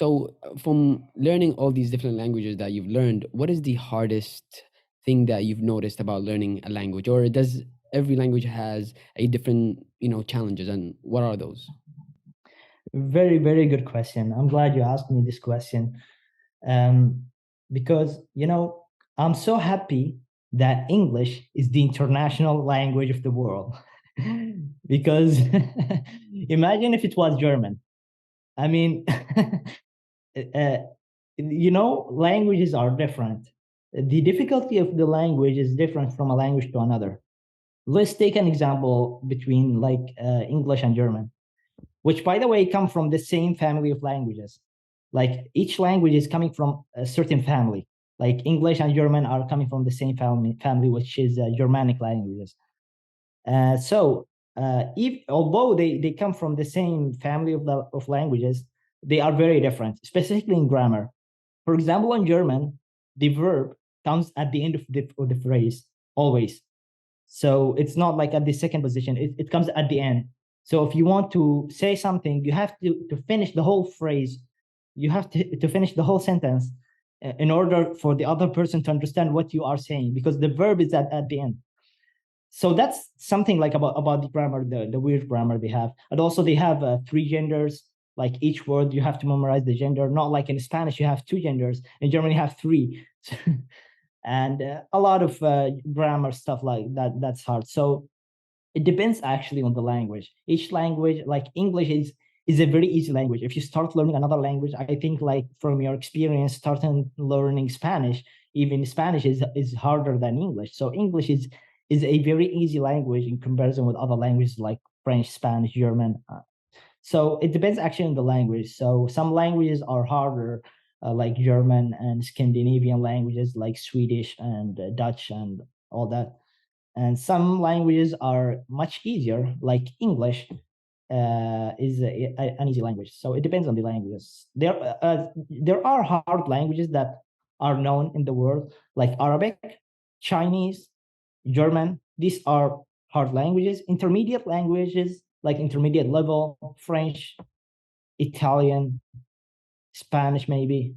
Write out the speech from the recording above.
So, from learning all these different languages that you've learned, what is the hardest thing that you've noticed about learning a language, or does every language has a different, challenges, and what are those? Very, very good question. I'm glad you asked me this question. Um, because, I'm so happy that English is the international language of the world. Because imagine if it was German. I mean, languages are different. The difficulty of the language is different from a language to another. Let's take an example between like English and German, which by the way come from the same family of languages. Like each language is coming from a certain family. Like English and German are coming from the same family, which is Germanic languages. If although they come from the same family of languages, they are very different, specifically in grammar. For example, in German, the verb comes at the end of the phrase always. So it's not like at the second position, it comes at the end. So if you want to say something, you have to finish the whole phrase. You have to finish the whole sentence in order for the other person to understand what you are saying, because the verb is at the end. So that's something like about the grammar, the weird grammar they have. And also they have three genders. Like each word you have to memorize the gender, not like in Spanish you have two genders. In German you have three. And a lot of grammar stuff like that, that's hard. So it depends actually on the language. Each language, like English is a very easy language. If you start learning another language, I think like from your experience starting learning Spanish, even Spanish is harder than English. So English is a very easy language in comparison with other languages like French, Spanish, German. So it depends actually on the language. So some languages are harder, like German and Scandinavian languages like Swedish and Dutch and all that. And some languages are much easier, like English is an easy language. So it depends on the languages. There are hard languages that are known in the world, like Arabic, Chinese, German. These are hard languages. Intermediate languages, like intermediate level, French, Italian, Spanish, maybe.